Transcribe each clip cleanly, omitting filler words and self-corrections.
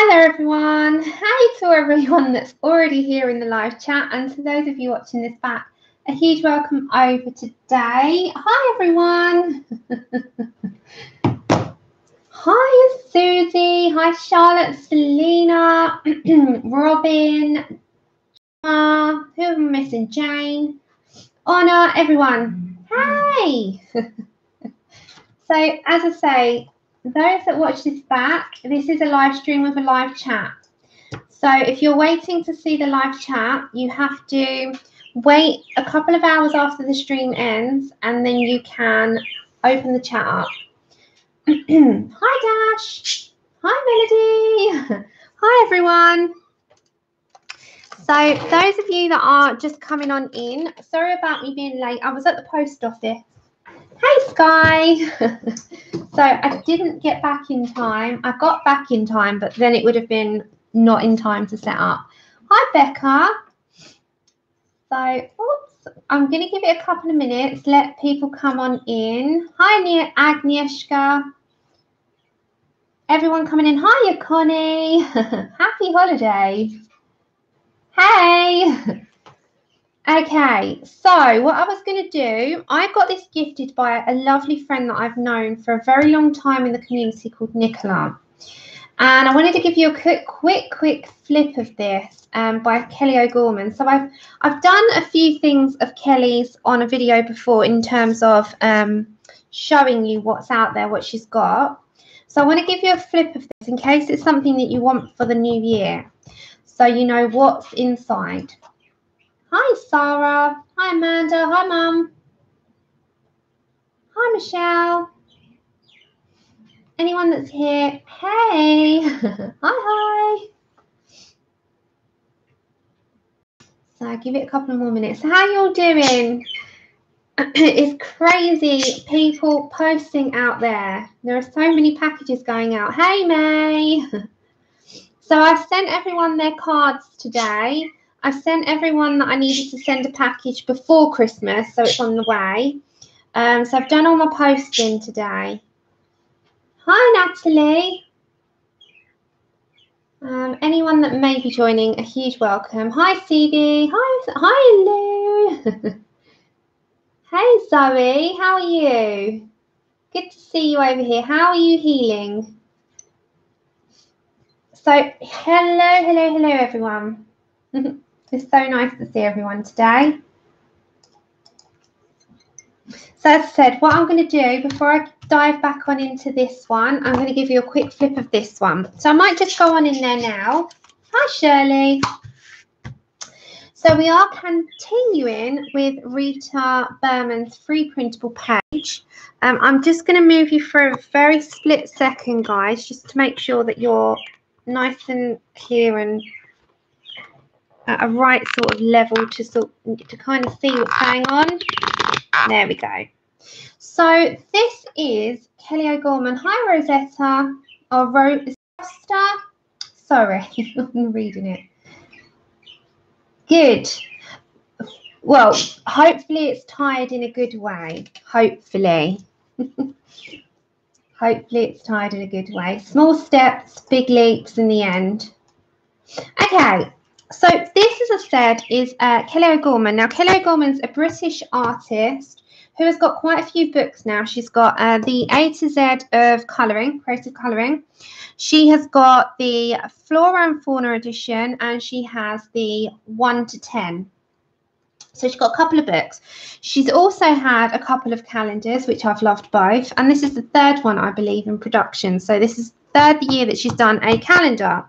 Hi there everyone. Hi to everyone that's already here in the live chat, and to those of you watching this back, a huge welcome over today. Hi everyone. Hi Susie. Hi Charlotte, Selena, Robin, who am I missing? Jane, Honor, everyone. Hey. So as I say, those that watch this back, this is a live stream with a live chat. So if you're waiting to see the live chat, you have to wait a couple of hours after the stream ends, and then you can open the chat up. Hi Dash. Hi Melody. Hi everyone. So those of you that are just coming on in, sorry about me being late. I was at the post office. Hey Sky. So I didn't get back in time. I got back in time, but then it would have been not in time to set up. Hi Becca. So I'm going to give it a couple of minutes, let people come on in. Hi Agnieszka. Everyone coming in. Hiya Connie. Happy holiday. Hey. Okay, so what I was going to do, I got this gifted by a lovely friend that I've known for a very long time in the community called Nicola. And I wanted to give you a quick flip of this by Kelly O'Gorman. So I've done a few things of Kelly's on a video before in terms of showing you what's out there, what she's got. So I want to give you a flip of this in case it's something that you want for the new year, so you know what's inside. Hi, Sarah. Hi, Amanda. Hi, Mum. Hi, Michelle. Anyone that's here, hey. Hi. So give it a couple more minutes. So how y'all doing? It's crazy people posting out there. There are so many packages going out. Hey, May. So I've sent everyone their cards today. I've sent everyone that I needed to send a package before Christmas, so it's on the way. So I've done all my posting today. Hi, Natalie. Anyone that may be joining, a huge welcome. Hi, Stevie. Hi, Lou. Hey, Zoe. How are you? Good to see you over here. How are you healing? So, hello, everyone. It's so nice to see everyone today. So as I said, what I'm going to do before I dive back on into this one, I'm going to give you a quick flip of this one. So I might just go on in there now. Hi, Shirley. So we are continuing with Rita Berman's free printable page. I'm just going to move you for a very split second, guys, just to make sure that you're nice and clear and at a right sort of level to kind of see what's going on. There we go. So this is Kelly O'Gorman. Hi, Rosetta. Or Rosta. Sorry, I'm reading it. Good. Well, hopefully it's tied in a good way. Hopefully. Hopefully it's tied in a good way. Small steps, big leaps in the end. Okay. So this, as I said, is Kelly O'Gorman. Now, Kelly O'Gorman's a British artist who has got quite a few books now. She's got the A to Z of colouring, creative colouring. She has got the Flora and Fauna edition, and she has the 1 to 10. So she's got a couple of books. She's also had a couple of calendars, which I've loved both. And this is the third one, I believe, in production. So this is the third year that she's done a calendar.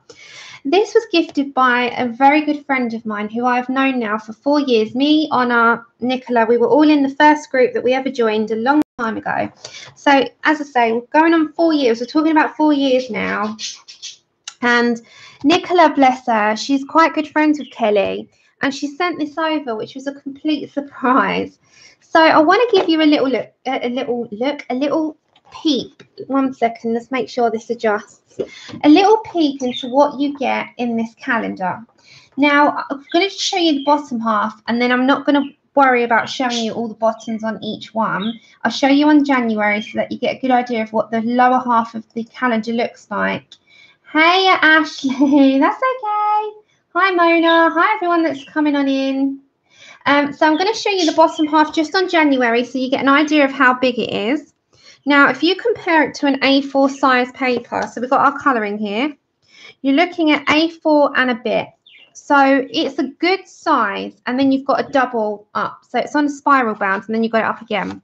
This was gifted by a very good friend of mine who I've known now for 4 years. Me, Honor, Nicola, we were all in the first group that we ever joined a long time ago. So, as I say, we're going on 4 years. We're talking about 4 years now. And Nicola, bless her, she's quite good friends with Kelly. And she sent this over, which was a complete surprise. So I want to give you a little peep. 1 second, let's make sure this adjusts. A little peek into what you get in this calendar. Now, I'm going to show you the bottom half, and then I'm not going to worry about showing you all the bottoms on each one. I'll show you on January so that you get a good idea of what the lower half of the calendar looks like. Hey, Ashley. That's okay. Hi, Mona. Hi, everyone that's coming on in. So I'm going to show you the bottom half just on January so you get an idea of how big it is. Now, if you compare it to an A4 size paper, so we've got our colouring here, you're looking at A4 and a bit. So it's a good size, and then you've got a double up. So it's on a spiral bound, and then you got it up again.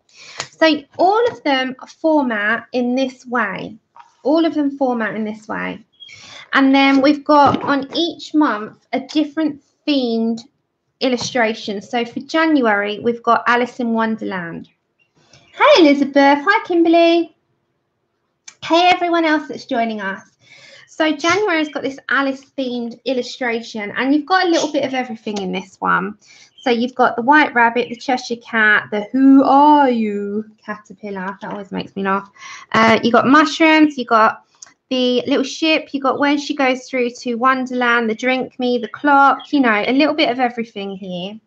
So all of them format in this way. All of them format in this way. And then we've got on each month a different themed illustration. So for January, we've got Alice in Wonderland. Hey, Elizabeth. Hi, Kimberly. Hey, everyone else that's joining us. So January's got this Alice-themed illustration, and you've got a little bit of everything in this one. So you've got the White Rabbit, the Cheshire Cat, the Who Are You caterpillar. That always makes me laugh. You got mushrooms. You got the little ship. You got when she goes through to Wonderland, the Drink Me, the clock. You know, a little bit of everything here.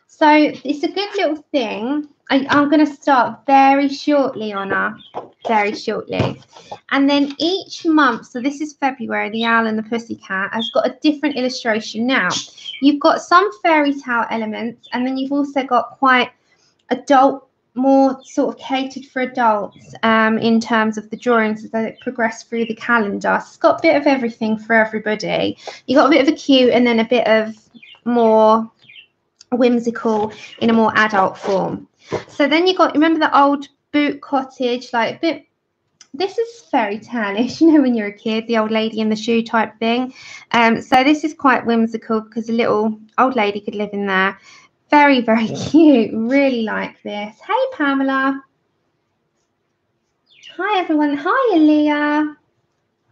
So it's a good little thing. I'm going to start very shortly on her, very shortly. And then each month, so this is February, the Owl and the Pussycat has got a different illustration. Now, you've got some fairy tale elements, and then you've also got quite adult, more sort of catered for adults in terms of the drawings as they progress through the calendar. So it's got a bit of everything for everybody. You've got a bit of a cute and then a bit of more whimsical in a more adult form. So then you got, remember the old boot cottage, like a bit, this is fairy tale-ish, you know, when you're a kid, the old lady in the shoe type thing. So this is quite whimsical because a little old lady could live in there. Very, very cute. Really like this. Hey, Pamela. Hi, everyone. Hi, Aaliyah.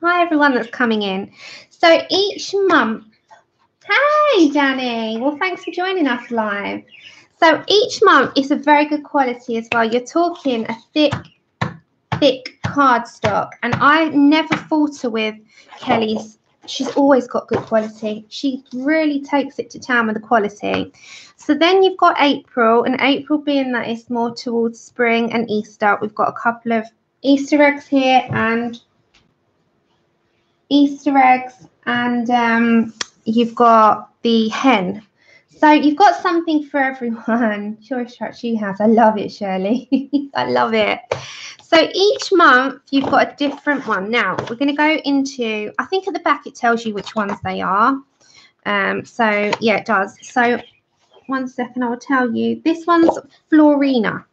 Hi, everyone that's coming in. So each month, hey, Danny. Well, thanks for joining us live. So each month is a very good quality as well. You're talking a thick cardstock, and I never falter with Kelly's. She's always got good quality. She really takes it to town with the quality. So then you've got April, and April being that it's more towards spring and Easter. We've got a couple of Easter eggs here and you've got the hen. So you've got something for everyone. Sure, she has. I love it, Shirley. I love it. So each month you've got a different one. Now we're going to go into, I think at the back it tells you which ones they are. So yeah, it does. So 1 second, I will tell you. This one's Florina.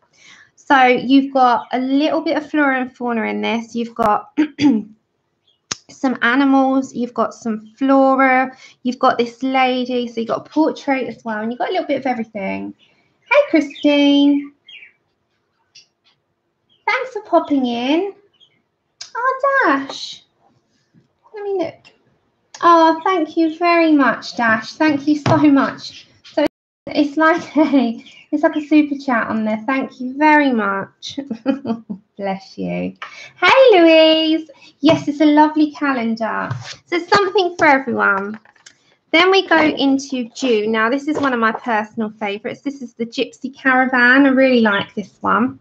So you've got a little bit of flora and fauna in this. You've got some animals, you've got some flora, you've got this lady, so you've got a portrait as well, and you've got a little bit of everything. Hey, Christine. Thanks for popping in. Oh, Dash. Let me look. Oh, thank you very much, Dash. Thank you so much. So it's like a super chat on there. Thank you very much. Bless you. Hey, Louise. Yes, it's a lovely calendar. So something for everyone. Then we go into June. Now, this is one of my personal favourites. This is the Gypsy Caravan. I really like this one.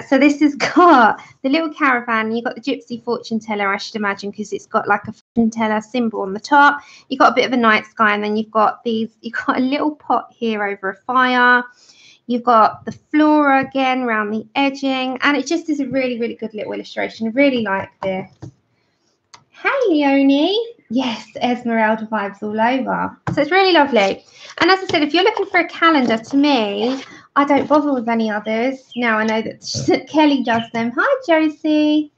So this has got the little caravan. You've got the Gypsy fortune teller, I should imagine, because it's got like a fortune teller symbol on the top. You've got a bit of a night sky, and then you've got a little pot here over a fire. You've got the flora again around the edging, and it just is a really, really good little illustration. I really like this. Hey, Leonie. Yes, Esmeralda vibes all over. So it's really lovely. And as I said, if you're looking for a calendar, to me, I don't bother with any others. Now I know that Kelly does them. Hi, Josie.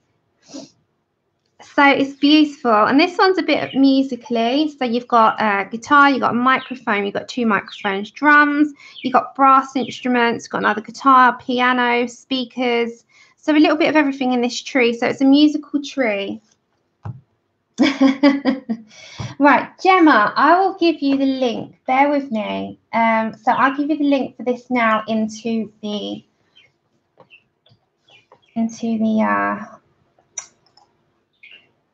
So it's beautiful. And this one's a bit musically. So you've got a guitar, you've got a microphone, you've got 2 microphones, drums, you've got brass instruments, you've got another guitar, piano, speakers. So a little bit of everything in this tree. So it's a musical tree. Right, Gemma, I will give you the link. Bear with me. So I'll give you the link for this now into the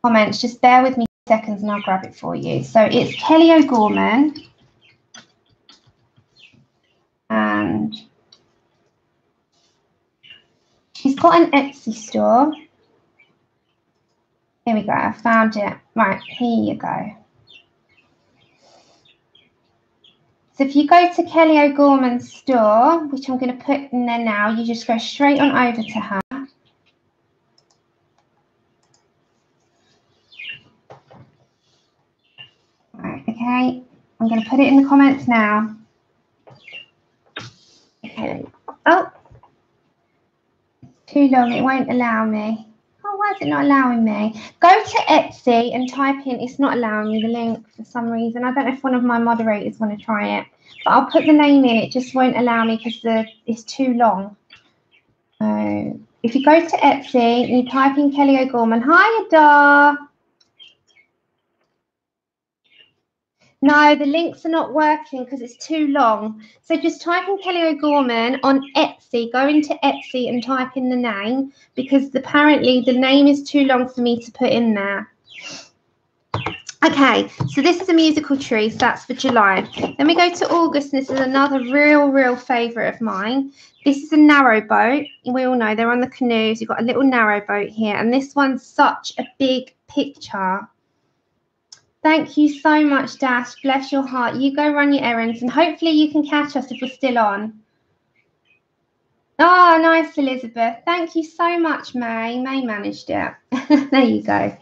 comments. Just bear with me seconds and I'll grab it for you. So it's Kelly O'Gorman, and she's got an Etsy store. Here we go. I found it. Right, here you go. So if you go to Kelly O'Gorman's store, which I'm going to put in there now, you just go straight on over to her. Right, okay. I'm going to put it in the comments now. Okay. Oh, too long. It won't allow me. Oh, why is it not allowing me? Go to Etsy and type in, it's not allowing me the link for some reason. I don't know if one of my moderators want to try it. But I'll put the name in. It just won't allow me because it's too long. If you go to Etsy and you type in Kelly O'Gorman. Hi, Adar. No, the links are not working because it's too long. So just type in Kelly O'Gorman on Etsy. Go into Etsy and type in the name because apparently the name is too long for me to put in there. Okay, so this is a musical tree, so that's for July. Then we go to August, and this is another real favourite of mine. This is a narrow boat. We all know they're on the canoes. You've got a little narrow boat here, and this one's such a big picture. Thank you so much, Dash. Bless your heart. You go run your errands, and hopefully you can catch us if we're still on. Oh, nice, Elizabeth. Thank you so much, May. May managed it. There you go.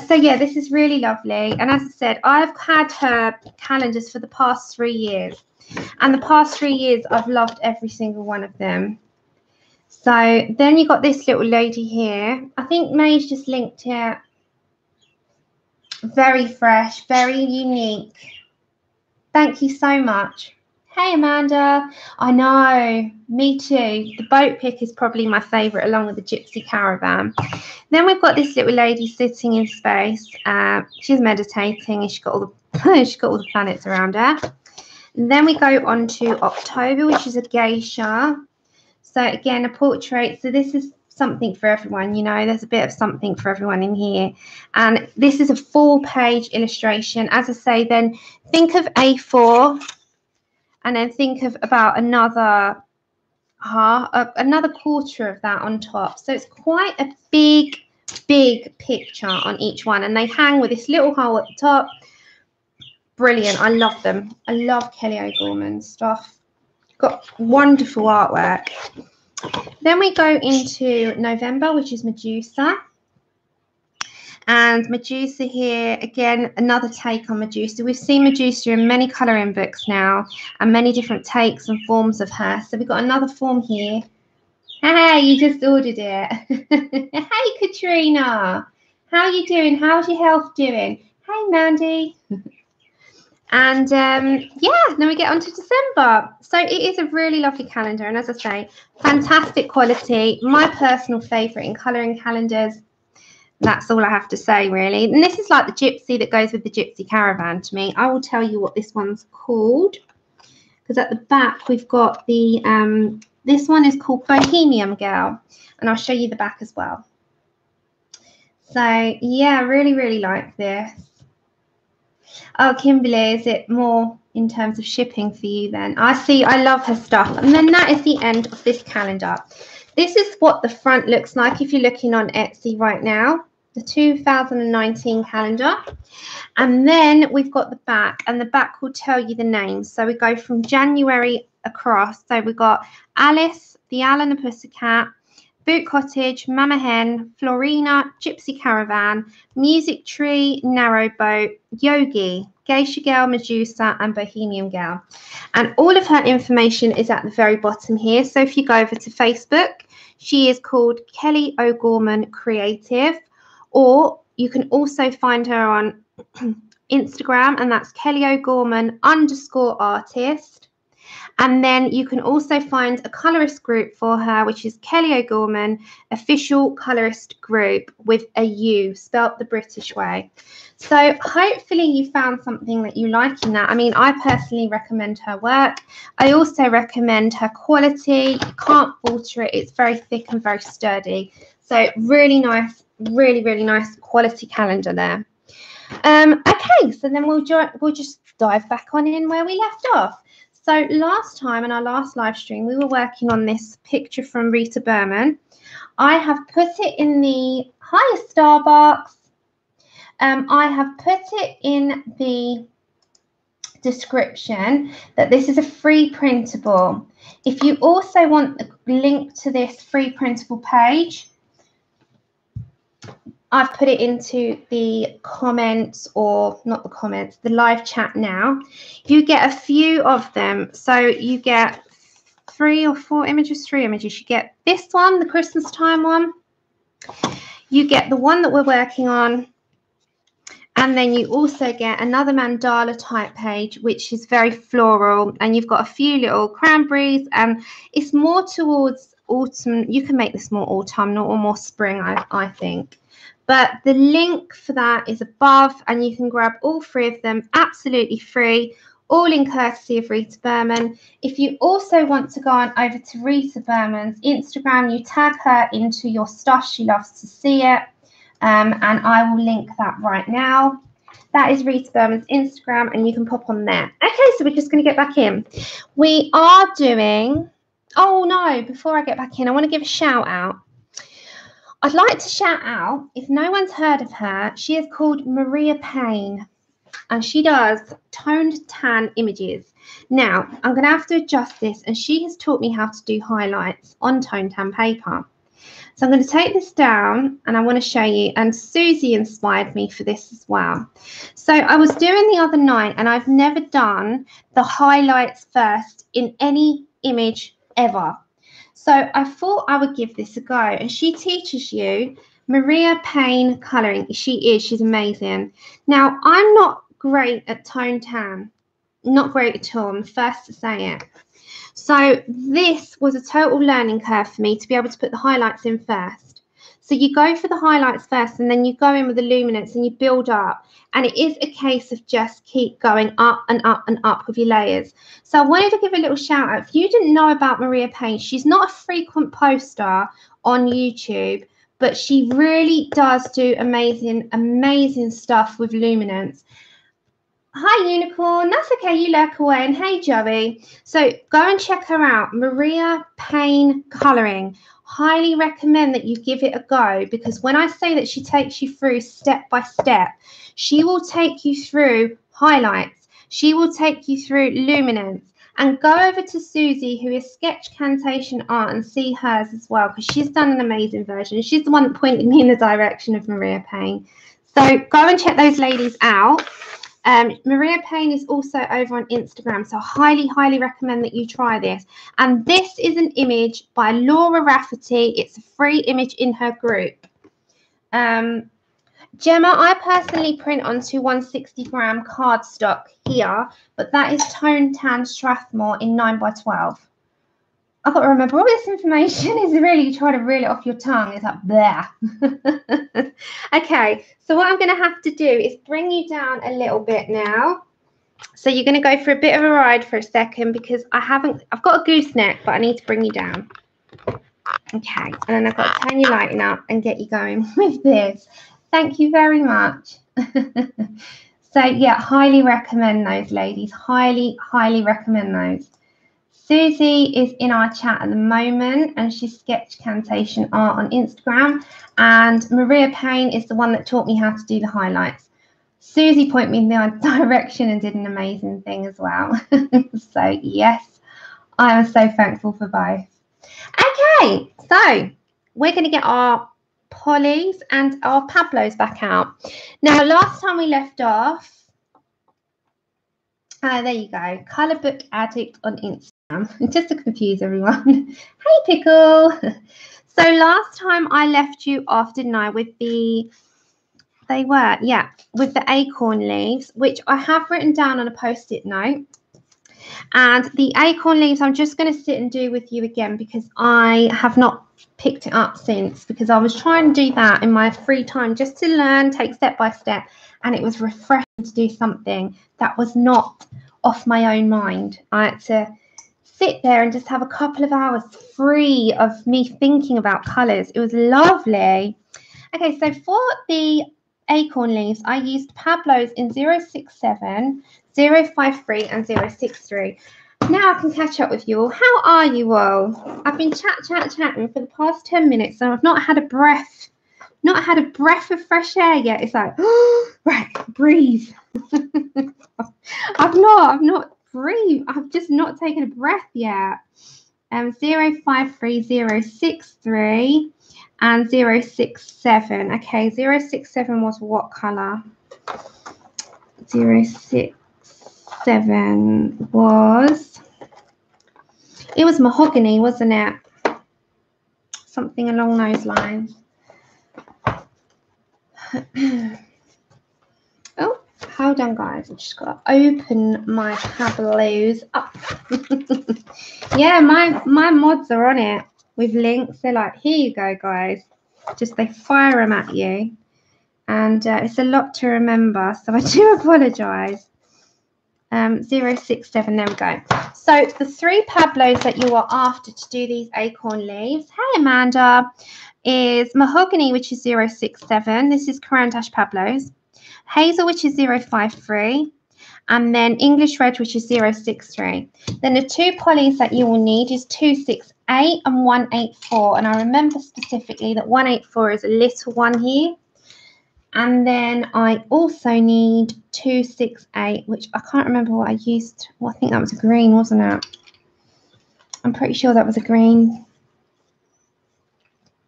So, yeah, this is really lovely. And as I said, I've had her calendars for the past 3 years. And the past 3 years, I've loved every single one of them. So then you got this little lady here. I think May's just linked it. Very fresh, very unique. Thank you so much. Hey, Amanda. I know, me too. The boat pick is probably my favourite, along with the gypsy caravan. Then we've got this little lady sitting in space. She's meditating, and she's got all the planets around her. And then we go on to October, which is a geisha. So again, a portrait. So this is something for everyone, you know, there's a bit of something for everyone in here. And this is a full-page illustration. As I say, then think of A4. And then think of about another quarter of that on top. So it's quite a big picture on each one. And they hang with this little hole at the top. Brilliant. I love them. I love Kelly O'Gorman stuff. Got wonderful artwork. Then we go into November, which is Medusa. And Medusa here, again, another take on Medusa. We've seen Medusa in many colouring books now and many different takes and forms of her. So we've got another form here. Hey, you just ordered it. Hey, Katrina. How are you doing? How's your health doing? Hey, Mandy. And, yeah, then we get on to December. So it is a really lovely calendar. And as I say, fantastic quality. My personal favourite in colouring calendars. That's all I have to say, really. And this is like the gypsy that goes with the gypsy caravan to me. I will tell you what this one's called. Because at the back, we've got the, this one is called Bohemian Girl. And I'll show you the back as well. So, yeah, really like this. Oh, Kimberly, is it more in terms of shipping for you then? I see, I love her stuff. And then that is the end of this calendar. This is what the front looks like if you're looking on Etsy right now, the 2019 calendar. And then we've got the back, and the back will tell you the names. So we go from January across. So we've got Alice, the Owl and the Pussycat, Boot Cottage, Mama Hen, Florina, Gypsy Caravan, Music Tree, Narrow Boat, Yogi, Geisha Girl, Medusa, and Bohemian Girl. And all of her information is at the very bottom here. So if you go over to Facebook, she is called Kelly O'Gorman Creative, or you can also find her on Instagram, and that's Kelly O'Gorman _artist. And then you can also find a colorist group for her, which is Kelly O'Gorman Official Colorist Group with a U, spelt the British way. So hopefully you found something that you like in that. I mean, I personally recommend her work. I also recommend her quality. You can't falter it. It's very thick and very sturdy. So really nice, really nice quality calendar there. Okay, so then we'll just dive back on in where we left off. So last time in our last live stream, we were working on this picture from Rita Berman. I have put it in the highest star box. I have put it in the description that this is a free printable. If you also want a link to this free printable page, I've put it into the comments, or not the comments, the live chat now. You get a few of them. So you get 3 or 4 images, 3 images. You get this one, the Christmas time one. You get the one that we're working on. And then you also get another mandala type page, which is very floral. And you've got a few little cranberries. And it's more towards autumn. You can make this more autumnal or more spring, I think. But the link for that is above. And you can grab all 3 of them absolutely free. All in courtesy of Rita Berman. If you also want to go on over to Rita Berman's Instagram, you tag her into your stuff. She loves to see it. And I will link that right now. That is Rita Berman's Instagram, and you can pop on there. Okay, so we're just going to get back in. We are doing... Oh, no, before I get back in, I want to give a shout out. I'd like to shout out, if no one's heard of her, she is called Maria Payne, and she does toned tan images. Now, I'm going to have to adjust this, and she has taught me how to do highlights on toned tan paper. So I'm going to take this down and I want to show you, and Susie inspired me for this as well. So I was doing the other night, and I've never done the highlights first in any image ever. So I thought I would give this a go, and she teaches you Maria Payne colouring. She's amazing. Now, I'm not great at tone tan, not great at all. I'm the first to say it. So this was a total learning curve for me to be able to put the highlights in first. So you go for the highlights first, and then you go in with the luminance and you build up. And it is a case of just keep going up and up and up with your layers. So I wanted to give a little shout out. If you didn't know about Maria Payne, she's not a frequent poster on YouTube, but she really does do amazing, amazing stuff with luminance. Hi, Unicorn. That's okay. You lurk away. And hey, Joey. So go and check her out. Maria Payne Colouring. Highly recommend that you give it a go, because when I say that she takes you through step by step, she will take you through highlights. She will take you through luminance. And go over to Susie, who is Sketch Cantation Art, and see hers as well, because she's done an amazing version. She's the one that pointed me in the direction of Maria Payne. So go and check those ladies out. Maria Payne is also over on Instagram, so highly, highly recommend that you try this. And this is an image by Laura Rafferty. It's a free image in her group. Gemma, I personally print onto 160-gram cardstock here, but that is Tone Tan Strathmore in 9x12. I've got to remember all this information is really trying to reel it off your tongue. It's like, there. Okay, so what I'm going to have to do is bring you down a little bit now. So you're going to go for a bit of a ride for a second, because I've got a gooseneck, but I need to bring you down. Okay, and then I've got to turn your lighting up and get you going with this. Thank you very much. So yeah, highly recommend those, ladies. Highly, highly recommend those. Susie is in our chat at the moment, and she's Sketch Cantation Art on Instagram. And Maria Payne is the one that taught me how to do the highlights. Susie pointed me in the direction and did an amazing thing as well. So yes, I am so thankful for both. Okay, so we're going to get our Polly's and our Pablo's back out. Now, last time we left off, there you go, Colour Book Addict on Instagram. Just to confuse everyone. Hey, Pickle. So last time I left you off, didn't I, with the, with the acorn leaves, which I have written down on a post-it note. And the acorn leaves, I'm just going to sit and do with you again, because I have not picked it up since, because I was trying to do that in my free time just to learn, take step by step. And it was refreshing to do something that was not off my own mind. I had to sit there and just have a couple of hours free of me thinking about colours. It was lovely. Okay, so for the acorn leaves, I used Pablo's in 067, 053 and 063. Now I can catch up with you all. How are you all? I've been chatting for the past 10 minutes and I've not had a breath of fresh air yet. It's like, right, breathe. I've not breathed. I've just not taken a breath yet. 053063 and 067. Okay, 067 was what colour? 067 was, it was mahogany, wasn't it? Something along those lines. Oh, hold on, guys. I've just got to open my tableaus up. Yeah, my mods are on it with links. They're like, here you go, guys. Just they fire them at you. And it's a lot to remember. So I do apologise. 067, there we go. So the 3 Pablos that you are after to do these acorn leaves, hey Amanda, is mahogany, which is 067. This is Carandash Pablos. Hazel, which is 053. And then English red, which is 063. Then the 2 polys that you will need is 268 and 184. And I remember specifically that 184 is a little one here. And then I also need 268, which I can't remember what I used. Well, I think that was a green, wasn't it? I'm pretty sure that was a green.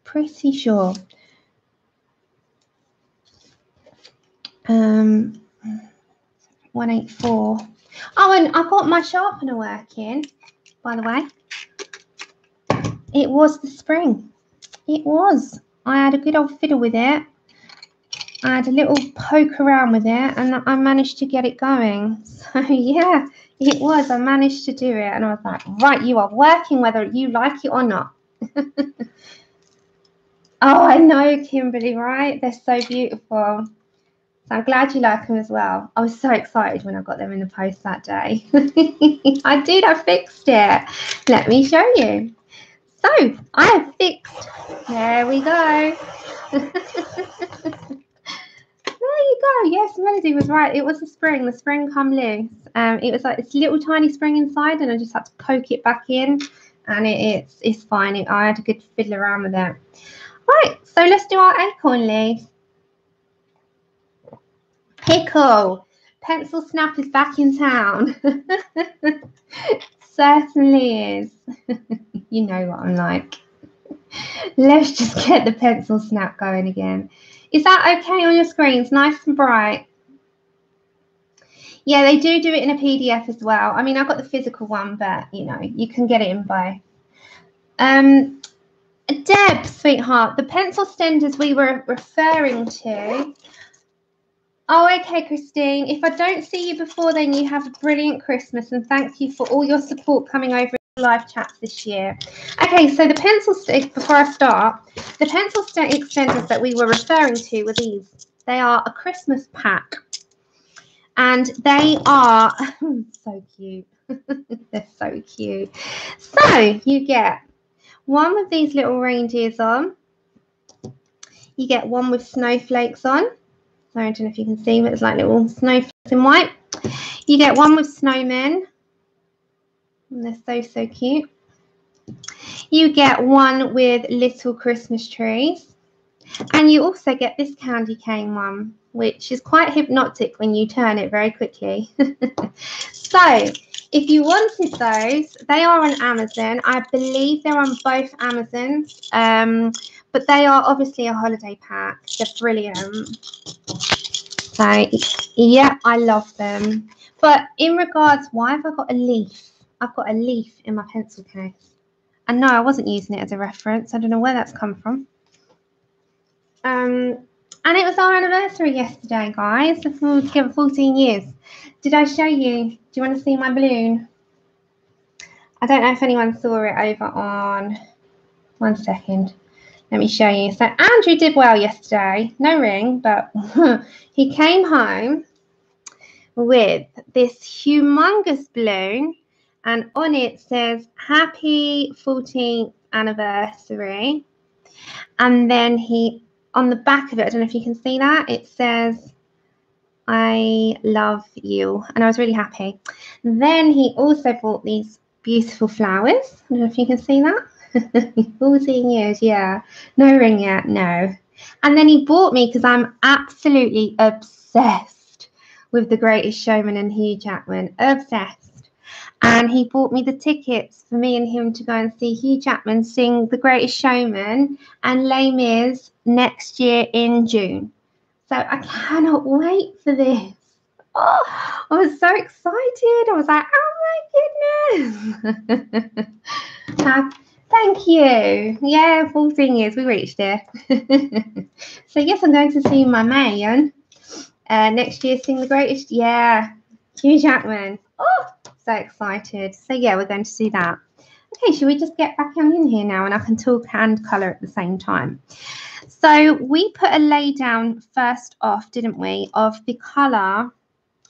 Pretty sure. 184. Oh, and I got my sharpener working, by the way. It was the spring. It was. I had a good old fiddle with it. I had a little poke around with it and I managed to get it going. So yeah, it was. I managed to do it and I was like, right, you are working whether you like it or not. Oh, I know, Kimberly, right? They're so beautiful. So I'm glad you like them as well. I was so excited when I got them in the post that day. I fixed it. Let me show you. So I have fixed. There we go. There you go. Yes, Melody was right. It was the spring. The spring come loose. It was like this little tiny spring inside, and I just had to poke it back in, and it's fine. I had a good fiddle around with it. Right, so let's do our acorn leaf. Pickle. Pencil Snap is back in town. Certainly is. You know what I'm like. Let's just get the Pencil Snap going again. Is that okay on your screens? Nice and bright. Yeah, they do it in a PDF as well. I mean, I've got the physical one, but, you know, you can get it in both. Deb, sweetheart, the pencil stenders we were referring to. Oh, okay, Christine. If I don't see you before then, you have a brilliant Christmas, and thank you for all your support coming over in live chats this year. Okay, so the pencil stick, before I start, the pencil stick extenders that we were referring to were these. They are a Christmas pack. And they are so cute. They're so cute. So you get one with these little reindeers on. You get one with snowflakes on. So I don't know if you can see, but it's like little snowflakes in white. You get one with snowmen. And they're so, so cute. You get one with little Christmas trees. And you also get this candy cane one, which is quite hypnotic when you turn it very quickly. So if you wanted those, they are on Amazon. I believe they're on both Amazons, but they are obviously a holiday pack. They're brilliant. So yeah, I love them. But in regards, why have I got a leaf? I've got a leaf in my pencil case. And no, I wasn't using it as a reference. I don't know where that's come from. And it was our anniversary yesterday, guys. We were together 14 years. Did I show you? Do you want to see my balloon? I don't know if anyone saw it over on... 1 second. Let me show you. So Andrew did well yesterday. No ring, but he came home with this humongous balloon. And on it says, Happy 14th anniversary. And then he... on the back of it, I don't know if you can see that, it says, I love you. And I was really happy. Then he also bought these beautiful flowers. I don't know if you can see that. 14 years, yeah. No ring yet, no. And then he bought me, because I'm absolutely obsessed with The Greatest Showman and Hugh Jackman. Obsessed. And he bought me the tickets for me and him to go and see Hugh Jackman sing The Greatest Showman and Les Mis next year in June. So I cannot wait for this. Oh, I was so excited. I was like, oh my goodness. Thank you. Yeah, 14 years. We reached it. So yes, I'm going to see my man next year sing The Greatest. Yeah, Hugh Jackman. Oh, so excited. So yeah, we're going to see that. Okay, should we just get back on in here now and I can talk and colour at the same time? So we put a lay down first off, didn't we, of the colour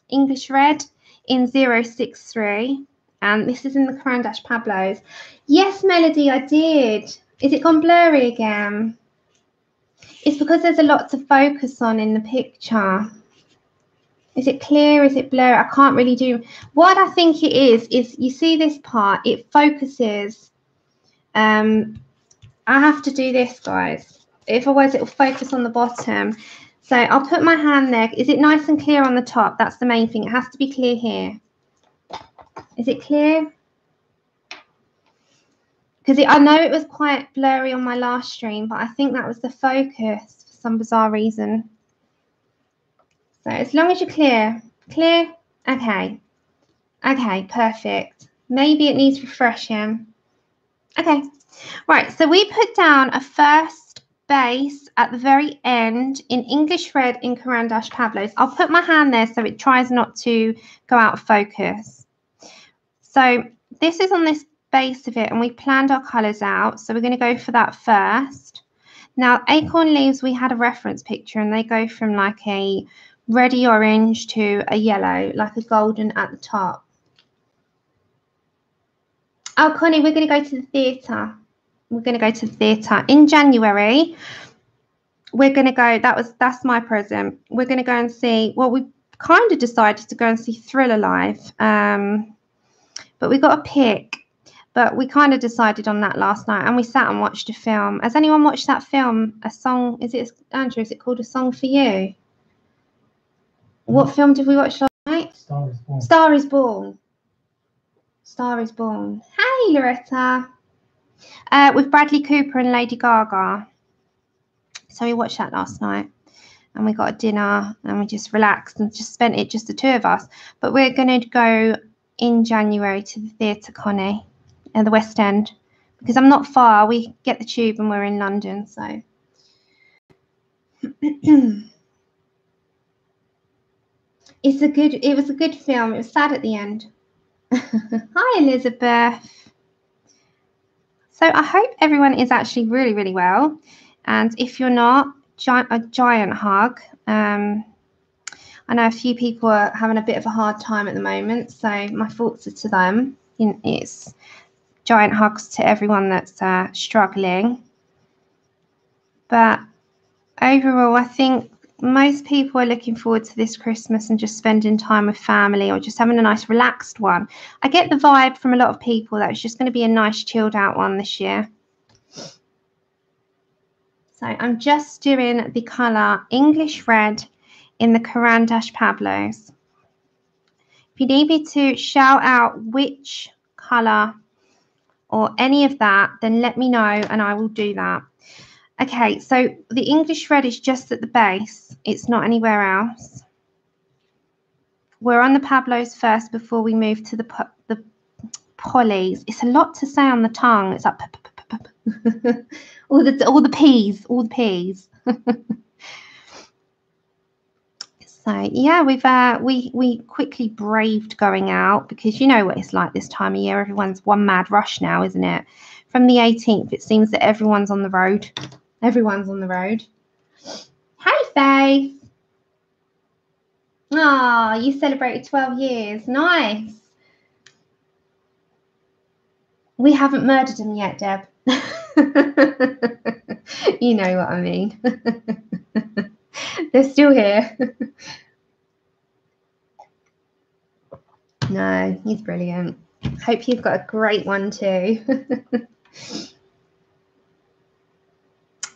English Red in 063. And this is in the Caran d'Ache Pablos. Yes, Melody, I did. Is it gone blurry again? It's because there's a lot to focus on in the picture. Is it clear? Is it blurry? I can't really do. What I think it is you see this part, it focuses. I have to do this, guys. Otherwise, it will focus on the bottom. So I'll put my hand there. Is it nice and clear on the top? That's the main thing. It has to be clear here. Is it clear? Because I know it was quite blurry on my last stream, but I think that was the focus for some bizarre reason. So as long as you're clear. Clear? Okay. Okay, perfect. Maybe it needs refreshing. Okay. Right, so we put down a first base at the very end in English Red in Caran d'Ache Pablos. I'll put my hand there so it tries not to go out of focus. So this is on this base of it, and we planned our colours out. So we're going to go for that first. Now, acorn leaves, we had a reference picture, and they go from like a reddy orange to a yellow, like a golden at the top. Oh, Connie, we're going to go to the theatre. We're going to go to the theatre in January. We're going to go. That's my present. We're going to go and see. Well, we kind of decided to go and see Thriller live, but we got a pick. But we kind of decided on that last night, and we sat and watched a film. Has anyone watched that film? A song? Is it, Andrew? Is it called A Song for You? What film did we watch last night? Star is Born. Star is Born. Star is Born. Hey, Loretta. With Bradley Cooper and Lady Gaga. So we watched that last night, and we got a dinner, and we just relaxed and just spent it just the two of us. But we're going to go in January to the theatre, Connie, at the West End, because I'm not far. We get the tube and we're in London, so. It was a good film. It was sad at the end. Hi, Elizabeth. So I hope everyone is actually really, really well. And if you're not, a giant hug. I know a few people are having a bit of a hard time at the moment, so my thoughts are to them. It's giant hugs to everyone that's struggling. But overall, I think most people are looking forward to this Christmas and just spending time with family or just having a nice relaxed one. I get the vibe from a lot of people that it's just going to be a nice chilled out one this year. So I'm just doing the colour English Red in the Caran d'Ache Pablos. If you need me to shout out which colour or any of that, then let me know and I will do that. Okay, so the English Red is just at the base. It's not anywhere else. We're on the Pablos first before we move to the polys. It's a lot to say on the tongue. It's like all the P's. So yeah, we quickly braved going out because you know what it's like this time of year. Everyone's one mad rush now, isn't it? From the 18th, it seems that everyone's on the road. Everyone's on the road. Hey, Faith. Oh, you celebrated 12 years. Nice. We haven't murdered him yet, Deb. You know what I mean. They're still here. No, he's brilliant. Hope you've got a great one too.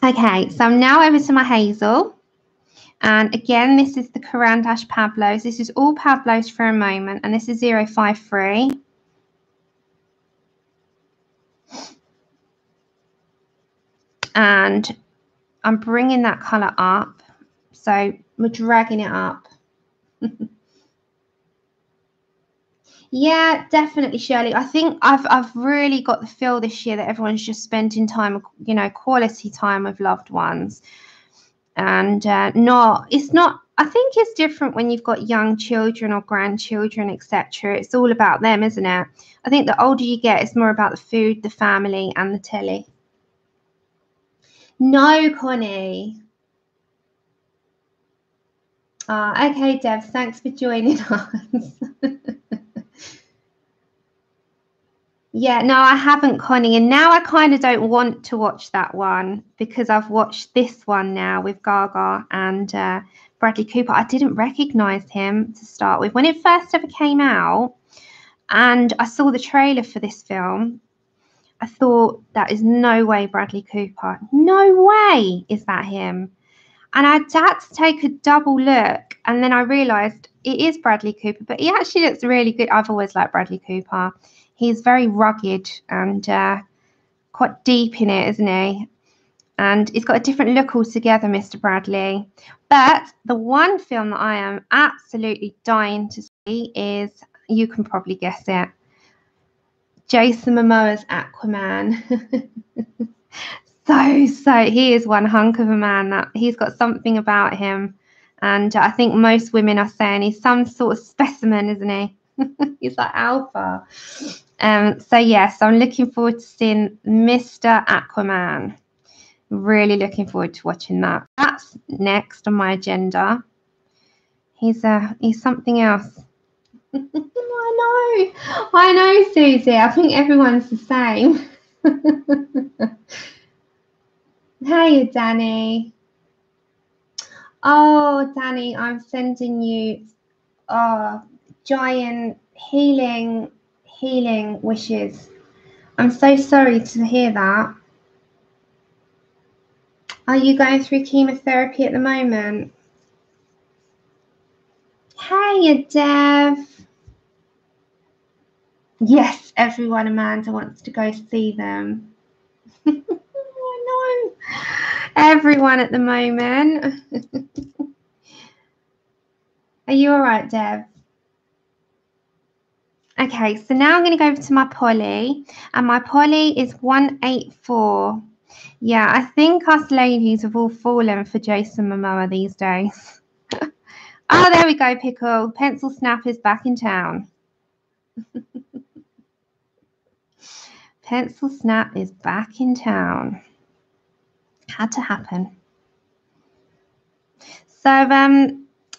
Okay, so I'm now over to my Hazel. And again, this is the Caran d'Ache Pablos. This is all Pablos for a moment, and this is 053. And I'm bringing that colour up. So we're dragging it up. Yeah, definitely, Shirley. I think I've really got the feel this year that everyone's just spending time, you know, quality time with loved ones. And it's not, I think it's different when you've got young children or grandchildren, etc. It's all about them, isn't it? I think the older you get, it's more about the food, the family, and the telly. No, Connie. Okay, Deb, thanks for joining us. Yeah, no, I haven't, Connie. And now I kind of don't want to watch that one because I've watched this one now with Gaga and Bradley Cooper. I didn't recognize him to start with. When it first ever came out and I saw the trailer for this film, I thought, that is no way Bradley Cooper. No way is that him. And I had to take a double look. And then I realized it is Bradley Cooper, but he actually looks really good. I've always liked Bradley Cooper. He's very rugged and quite deep in it, isn't he? And he's got a different look altogether, Mr. Bradley. But the one film that I am absolutely dying to see is, you can probably guess it, Jason Momoa's Aquaman. So he is one hunk of a man. That he's got something about him. And I think most women are saying he's some sort of specimen, isn't he? He's like alpha. So yes, I'm looking forward to seeing Mr. Aquaman. Really looking forward to watching that. That's next on my agenda. He's something else. I know, Susie. I think everyone's the same. Hey, Danny. Oh, Danny, I'm sending you giant healing wishes. I'm so sorry to hear that. Are you going through chemotherapy at the moment? Hey, Dev. Yes, everyone, Amanda wants to go see them. Oh, no. Everyone at the moment. Are you all right, Dev? Okay, so now I'm going to go over to my Polly, and my Polly is 184. Yeah, I think us ladies have all fallen for Jason Momoa these days. Oh, there we go, Pickle. Pencil Snap is back in town. Pencil Snap is back in town. Had to happen. So,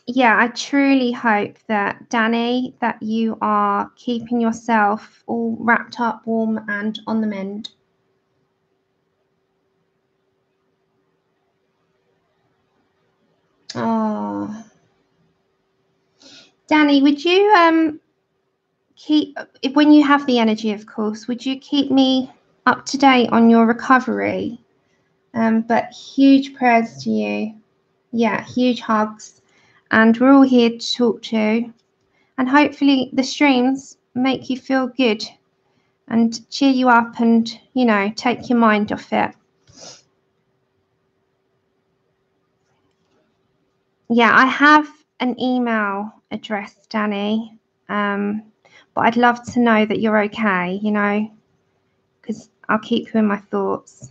yeah, I truly hope that, Danny, that you are keeping yourself all wrapped up, warm, and on the mend. Oh, Danny, would you keep, when you have the energy, of course, would you keep me up to date on your recovery? But huge prayers to you. Yeah, huge hugs. And we're all here to talk to. And hopefully the streams make you feel good and cheer you up and, you know, take your mind off it. Yeah, I have an email address, Danny. But I'd love to know that you're okay, you know, because I'll keep you in my thoughts.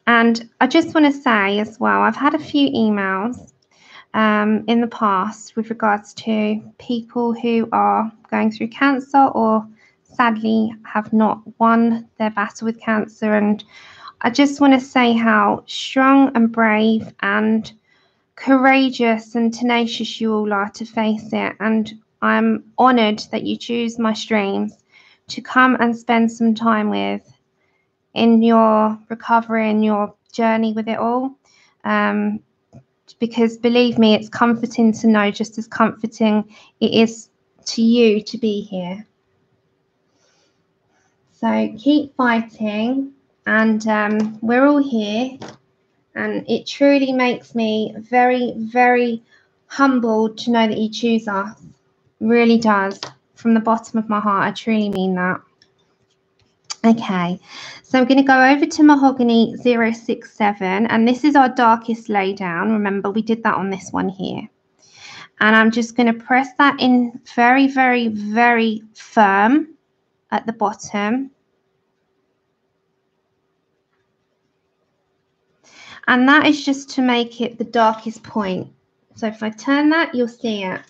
And I just want to say as well, I've had a few emails in the past with regards to people who are going through cancer or sadly have not won their battle with cancer. And I just want to say how strong and brave and courageous and tenacious you all are to face it. And I'm honoured that you choose my streams to come and spend some time with in your recovery and your journey with it all. because believe me, it's comforting to know, just as comforting it is to you to be here. So keep fighting, and we're all here, and it truly makes me very, very humbled to know that you choose us. It really does. From the bottom of my heart, I truly mean that. Okay, so I'm going to go over to Mahogany 067, and this is our darkest laydown. Remember, we did that on this one here. And I'm just going to press that in very, very, very firm at the bottom. And that is just to make it the darkest point. So if I turn that, you'll see it.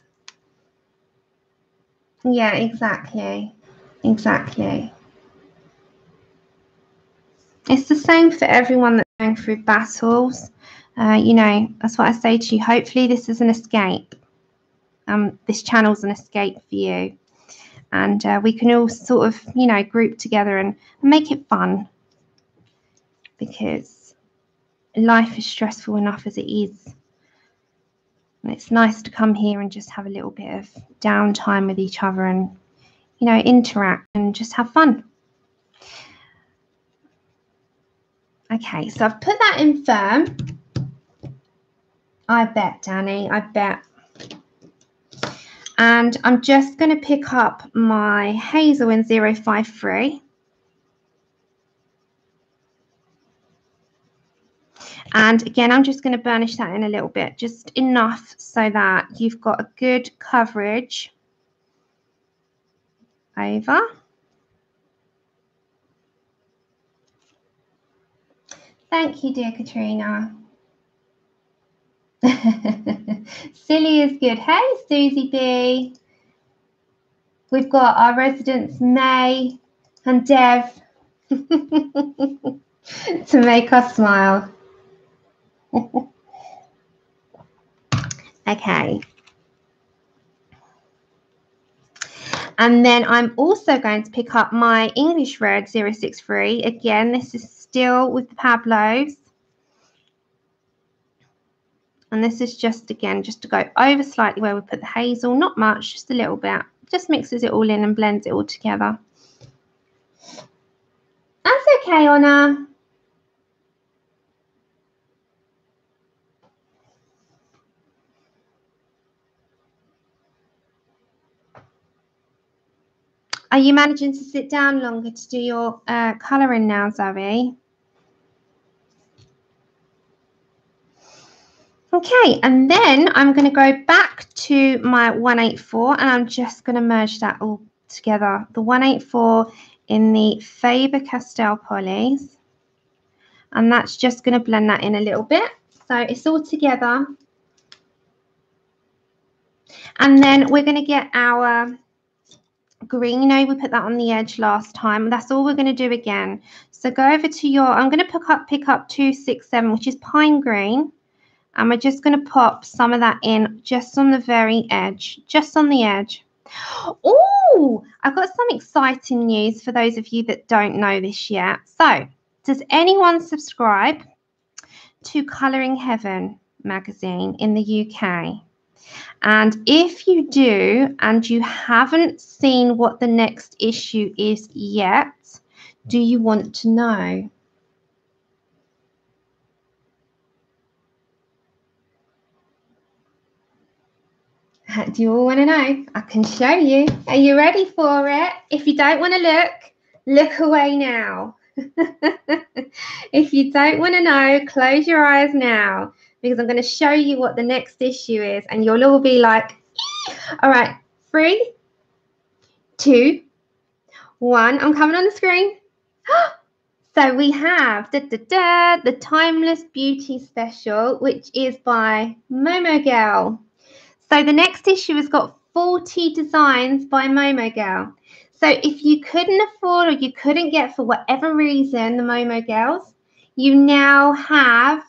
Yeah, exactly. Exactly. It's the same for everyone that's going through battles. You know, that's what I say to you. Hopefully this is an escape. This channel's an escape for you. And we can all sort of, you know, group together and make it fun. Because life is stressful enough as it is. And it's nice to come here and just have a little bit of downtime with each other and, you know, interact and just have fun. Okay, so I've put that in firm. I bet, Danny, I bet. And I'm just going to pick up my hazel in 053. And again, I'm just going to burnish that in a little bit, just enough so that you've got a good coverage over. Thank you, dear Katrina. Silly is good. Hey, Susie B. We've got our residents, May and Dev, to make us smile. Okay. And then I'm also going to pick up my English Red 063. Again, this is still with the Pablos. And this is just, again, just to go over slightly where we put the hazel. Not much, just a little bit. Just mixes it all in and blends it all together. That's okay, Honor. Are you managing to sit down longer to do your colouring now, Zoe? Okay, and then I'm going to go back to my 184 and I'm just going to merge that all together. The 184 in the Faber-Castell Polys. And that's just going to blend that in a little bit. So it's all together. And then we're going to get our green. You know, we put that on the edge last time. That's all we're going to do again. So go over to your, I'm going to pick up 267, which is pine green. And we're just going to pop some of that in just on the very edge, just on the edge. Oh, I've got some exciting news for those of you that don't know this yet. So, does anyone subscribe to Colouring Heaven magazine in the UK? And if you do, and you haven't seen what the next issue is yet, do you want to know? Do you all want to know? I can show you. Are you ready for it? If you don't want to look, look away now. If you don't want to know, close your eyes now, because I'm going to show you what the next issue is, and you'll all be like, all right, 3, 2, 1. I'm coming on the screen. So we have the Timeless Beauty Special, which is by Momo Girl. So the next issue has got 40 designs by Momo Girl. So if you couldn't afford or you couldn't get for whatever reason the Momo Girls, you now have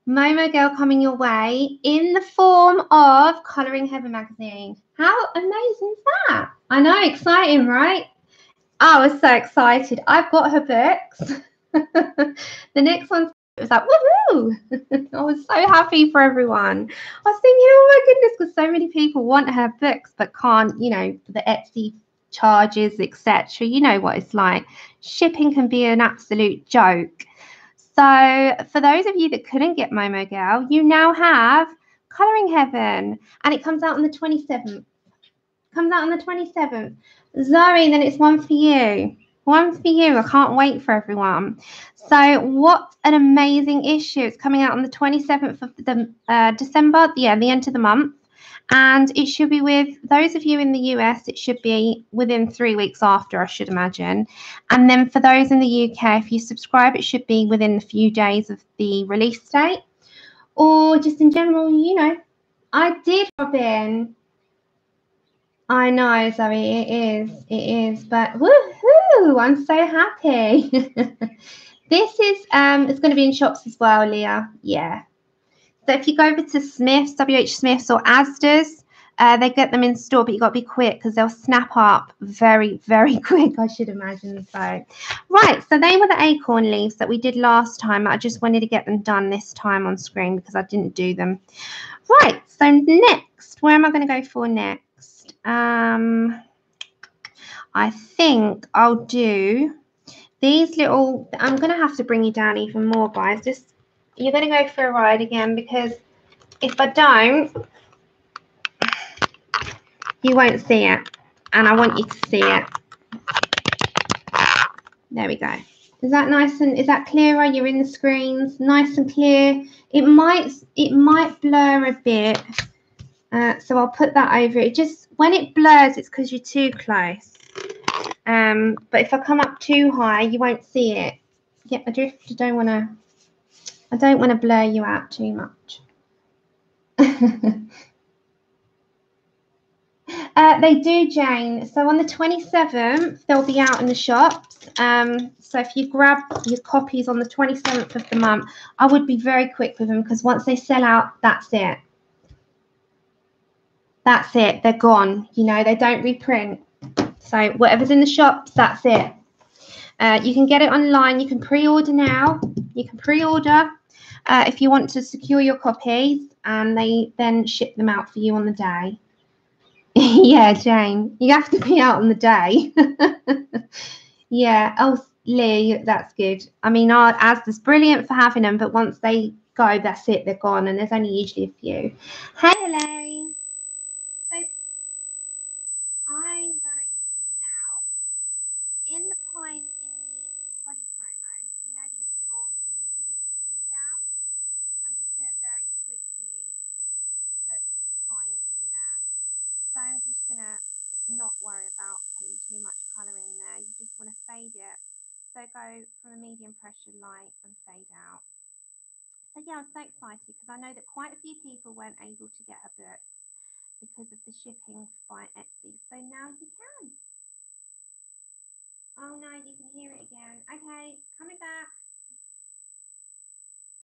Momo Girl coming your way in the form of Colouring Heaven magazine. How amazing is that? I know, exciting, right? I was so excited. I've got her books. The next one's It was like, woohoo! I was so happy for everyone. I was thinking, oh my goodness, because so many people want her books but can't, you know, the Etsy charges, etc. You know what it's like. Shipping can be an absolute joke. So for those of you that couldn't get Momo Girl, you now have Colouring Heaven, and it comes out on the 27th. Comes out on the 27th. Zoe, then it's one for you. One for you. I can't wait for everyone. So what an amazing issue. It's coming out on the 27th of the December. Yeah, the end of the month. And it should be with those of you in the US, it should be within 3 weeks after, I should imagine. And then for those in the UK, if you subscribe, it should be within a few days of the release date. Or just in general, you know, I did, Robin. I know, Zoe, it is, but woohoo! I'm so happy. This is it's going to be in shops as well, Leah. Yeah. So if you go over to Smith's, WH Smith's or Asda's, they get them in store, but you got to be quick because they'll snap up very, very quick, I should imagine. So, right. So they were the acorn leaves that we did last time. I just wanted to get them done this time on screen because I didn't do them. Right. So next, where am I going to go for next? I think I'll do these little. I'm going to have to bring you down even more, guys. Just you're going to go for a ride again because if I don't, you won't see it, and I want you to see it. There we go. Is that nice and is that clearer? You're in the screens, nice and clear. It might blur a bit, so I'll put that over it. Just when it blurs, it's because you're too close. But if I come up too high, you won't see it. Get my drift? I don't want to blur you out too much. They do, Jane. So on the 27th, they'll be out in the shops. So if you grab your copies on the 27th of the month, I would be very quick with them because once they sell out, that's it. That's it. They're gone. You know, they don't reprint. So whatever's in the shops, that's it. You can get it online. You can pre-order now. You can pre-order if you want to secure your copies, and they then ship them out for you on the day. Yeah, Jane, you have to be out on the day. Yeah. Oh, Lee, that's good. I mean, our Asda's brilliant for having them, but once they go, that's it. They're gone, and there's only usually a few. Hey, Elaine. So I'm going to now, in the pine, in the polychromos, you know these little leafy bits coming down? I'm just going to very quickly put pine in there. So I'm just going to not worry about putting too much colour in there. You just want to fade it. So go from a medium pressure light and fade out. So yeah, I'm so excited because I know that quite a few people weren't able to get her books because of the shipping by Etsy. So now you can. Oh no, you can hear it again. Okay, coming back.